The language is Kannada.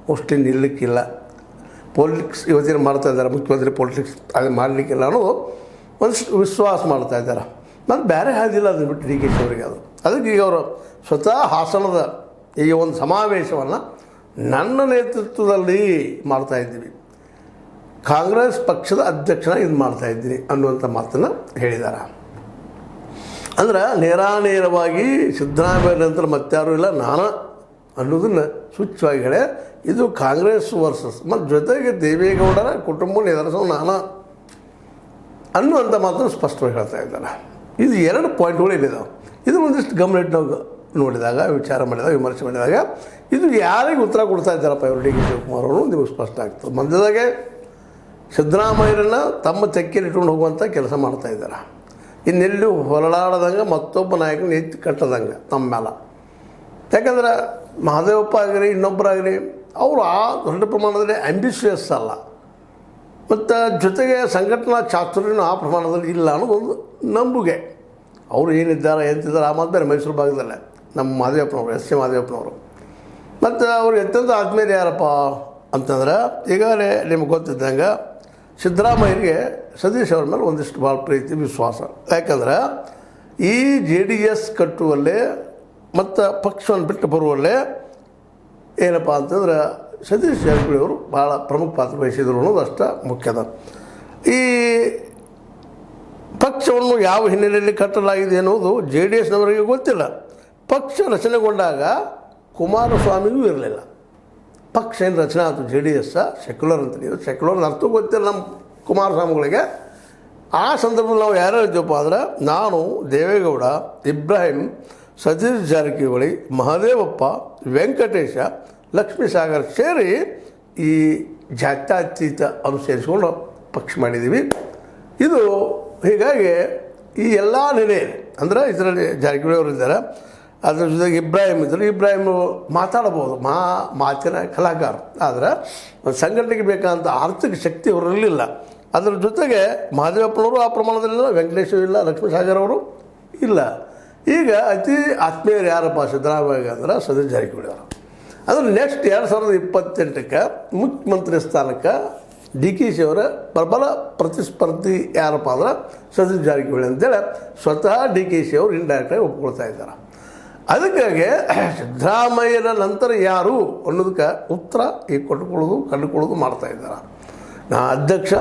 ಮೋಸ್ಟ್ಲಿ ನಿಲ್ಲಕ್ಕಿಲ್ಲ. ಪೊಲಿಟಿಕ್ಸ್ ಇವತ್ತಿನ ಮಾಡ್ತಾಯಿದ್ದಾರೆ, ಮುಖ್ಯಮಂತ್ರಿ ಪೊಲಿಟಿಕ್ಸ್ ಅದು ಮಾಡಲಿಕ್ಕಿಲ್ಲ ಅನ್ನೋದು ಒಂದಿಷ್ಟು ವಿಶ್ವಾಸ ಮಾಡ್ತಾಯಿದ್ದಾರೆ. ಮತ್ತು ಬೇರೆ ಹಾದಿಲ್ಲ ಅದನ್ನು ಬಿಟ್ಟು ಡಿ ಕೆ ಶಿ ಅವರಿಗೆ. ಅದಕ್ಕೆ ಈಗ ಅವರು ಸ್ವತಃ ಹಾಸನದ ಈ ಒಂದು ಸಮಾವೇಶವನ್ನು ನನ್ನ ನೇತೃತ್ವದಲ್ಲಿ ಮಾಡ್ತಾಯಿದ್ದೀವಿ, ಕಾಂಗ್ರೆಸ್ ಪಕ್ಷದ ಅಧ್ಯಕ್ಷನಾಗಿ ಇದು ಮಾಡ್ತಾಯಿದ್ದೀನಿ ಅನ್ನುವಂಥ ಮಾತನ್ನು ಹೇಳಿದ್ದಾರೆ. ಅಂದ್ರೆ ನೇರಾನೇರವಾಗಿ ಸಿದ್ದರಾಮಯ್ಯ ನಂತರ ಮತ್ತಾರೂ ಇಲ್ಲ ನಾನು ಅನ್ನೋದನ್ನು ಸ್ವಚ್ಛವಾಗಿ ಹೇಳಿ ಇದು ಕಾಂಗ್ರೆಸ್ ವರ್ಸಸ್ ಮತ್ತು ಜೊತೆಗೆ ದೇವೇಗೌಡರ ಕುಟುಂಬ ಎದುರಿಸೋ ನಾನು ಅನ್ನುವಂಥ ಮಾತನ್ನು ಸ್ಪಷ್ಟವಾಗಿ ಹೇಳ್ತಾ ಇದ್ದಾರೆ. ಇದು 2 ಪಾಯಿಂಟ್ಗಳು ಏನಿದಾವೆ. ಇದು ಒಂದಿಷ್ಟು ಗಮನ ಇಟ್ಟು ನಾವು ನೋಡಿದಾಗ, ವಿಚಾರ ಮಾಡಿದಾಗ, ವಿಮರ್ಶೆ ಮಾಡಿದಾಗ ಇದು ಯಾರಿಗೆ ಉತ್ತರ ಕೊಡ್ತಾ ಇದ್ದಾರಪ್ಪ ಇವರು ಡಿ ಕೆ ಶಿವಕುಮಾರ್ ಅವರು ನಿಮಗೆ ಸ್ಪಷ್ಟ ಆಗ್ತದೆ. ಮಧ್ಯದಾಗೆ ಸಿದ್ದರಾಮಯ್ಯರನ್ನು ತಮ್ಮ ತೆಕ್ಕೆಯಲ್ಲಿ ಇಟ್ಕೊಂಡು ಹೋಗುವಂಥ ಕೆಲಸ ಮಾಡ್ತಾಯಿದ್ದಾರೆ. ಇನ್ನೆಲ್ಲೂ ಹೊರಳಾಡದಂಗೆ ಮತ್ತೊಬ್ಬ ನಾಯಕನ ಎತ್ತಿ ಕಟ್ಟದಂಗೆ ತಮ್ಮ ಮೇಲೆ. ಯಾಕಂದ್ರೆ ಮಹದೇವಪ್ಪ ಆಗಲಿ ಇನ್ನೊಬ್ಬರಾಗಲಿ ಅವರು ಆ ದೊಡ್ಡ ಪ್ರಮಾಣದಲ್ಲಿ ಆ್ಯಂಬಿಷಿಯಸ್ ಅಲ್ಲ, ಮತ್ತು ಜೊತೆಗೆ ಸಂಘಟನಾ ಚಾತುರ್ಯನೂ ಆ ಪ್ರಮಾಣದಲ್ಲಿ ಇಲ್ಲ ಅನ್ನೋದೊಂದು ನಂಬುಗೆ. ಅವರು ಏನಿದ್ದಾರೆ ಎಂತಿದ್ದಾರೆ ಆ ಮಾತು ಬೇರೆ. ಮೈಸೂರು ಭಾಗದಲ್ಲೇ ನಮ್ಮ ಮಹದೇವಪ್ಪನವರು, ಎಸ್ ಸಿ ಮಹದೇವಪ್ಪನವರು. ಮತ್ತು ಅವ್ರು ಅತ್ಯಂತ ಆದ್ಮೇಲೆ ಯಾರಪ್ಪ ಅಂತಂದ್ರೆ ಈಗಾಗಲೇ ನಿಮ್ಗೆ ಗೊತ್ತಿದ್ದಂಗೆ ಸಿದ್ದರಾಮಯ್ಯರಿಗೆ ಸತೀಶ್ ಅವ್ರ ಮೇಲೆ ಒಂದಿಷ್ಟು ಭಾಳ ಪ್ರೀತಿ ವಿಶ್ವಾಸ. ಯಾಕಂದ್ರೆ ಈ JDS ಕಟ್ಟುವಲ್ಲೇ ಮತ್ತು ಪಕ್ಷವನ್ನು ಬಿಟ್ಟು ಬರುವಲ್ಲೇ ಏನಪ್ಪ ಅಂತಂದ್ರೆ ಸತೀಶ್ ಜಾರಕಿಹೊಳಿ ಅವರು ಭಾಳ ಪ್ರಮುಖ ಪಾತ್ರ ವಹಿಸಿದರು ಅನ್ನೋದು ಅಷ್ಟೇ ಮುಖ್ಯದ. ಈ ಪಕ್ಷವನ್ನು ಯಾವ ಹಿನ್ನೆಲೆಯಲ್ಲಿ ಕಟ್ಟಲಾಗಿದೆ ಅನ್ನೋದು JDSನವರಿಗೆ ಗೊತ್ತಿಲ್ಲ. ಪಕ್ಷ ರಚನೆಗೊಂಡಾಗ ಕುಮಾರಸ್ವಾಮಿಗೂ ಇರಲಿಲ್ಲ. ಪಕ್ಷ ಏನು ರಚನೆ ಆಯಿತು JDS ಸೆಕ್ಯುಲರ್ ಅಂತ. ನೀವು ಸೆಕ್ಯುಲರ್ ಅರ್ಥ ಗೊತ್ತಿಲ್ಲ ನಮ್ಮ ಕುಮಾರಸ್ವಾಮಿಗಳಿಗೆ. ಆ ಸಂದರ್ಭದಲ್ಲಿ ನಾವು ಯಾರು ಇದ್ದೀವಪ್ಪ ಅಂದ್ರೆ ನಾನು, ದೇವೇಗೌಡ, ಇಬ್ರಾಹಿಂ, ಸತೀಶ್ ಜಾರಕಿಹೊಳಿ, ಮಹದೇವಪ್ಪ, ವೆಂಕಟೇಶ, ಲಕ್ಷ್ಮೀಸಾಗರ್ ಸೇರಿ ಈ ಜಾತ್ಯತೀತ ಅನುಸರಿಸಿಕೊಂಡು ಪಕ್ಷ ಮಾಡಿದ್ದೀವಿ. ಇದು ಹೀಗಾಗಿ ಈ ಎಲ್ಲ ನೆಲೆಯಲ್ಲಿ ಅಂದರೆ ಇದರಲ್ಲಿ ಜಾರಕಿಹೊಳಿ ಅವರು ಇದ್ದಾರೆ, ಅದರ ಜೊತೆಗೆ ಇಬ್ರಾಹಿಂ ಇದ್ದರು. ಇಬ್ರಾಹಿಂ ಮಾತಾಡಬಹುದು, ಮಾತಿನ ಕಲಾಕಾರ. ಆದರೆ ಸಂಘಟನೆಗೆ ಬೇಕಾದಂಥ ಆರ್ಥಿಕ ಶಕ್ತಿ ಅವರಲ್ಲಿಲ್ಲ. ಅದರ ಜೊತೆಗೆ ಮಹದೇವಪ್ಪನವರು ಆ ಪ್ರಮಾಣದಲ್ಲಿಲ್ಲ, ವೆಂಕಟೇಶ್ ಇಲ್ಲ, ಲಕ್ಷ್ಮೀಸಾಗರ್ ಅವರು ಇಲ್ಲ. ಈಗ ಅತಿ ಆತ್ಮೀಯರು ಯಾರಪ್ಪ ಸಿದ್ದರಾಮಯ್ಯ ಅಂದ್ರೆ ಸತೀಶ್ ಜಾರಕಿಹೊಳಿ ಅವರು. ಅಂದರೆ ನೆಕ್ಸ್ಟ್ 2028ಕ್ಕೆ ಮುಖ್ಯಮಂತ್ರಿ ಸ್ಥಾನಕ್ಕೆ ಡಿ ಕೆ ಶಿ ಅವರ ಪ್ರಬಲ ಪ್ರತಿಸ್ಪರ್ಧಿ ಯಾರಪ್ಪ ಅಂದ್ರೆ ಸತೀಶ್ ಜಾರಕಿಹೊಳಿ ಅಂತೇಳಿ ಸ್ವತಃ ಡಿ ಕೆ ಶಿ ಅವರು ಇಂಡೈರೆಕ್ಟಾಗಿ ಒಪ್ಕೊಳ್ತಾ ಇದ್ದಾರೆ. ಅದಕ್ಕಾಗಿ ಸಿದ್ದರಾಮಯ್ಯನ ನಂತರ ಯಾರು ಅನ್ನೋದಕ್ಕೆ ಉತ್ತರ ಈಗ ಕಂಡುಕೊಳ್ಳೋದು ಮಾಡ್ತಾಯಿದ್ದಾರೆ. ನಾ ಅಧ್ಯಕ್ಷ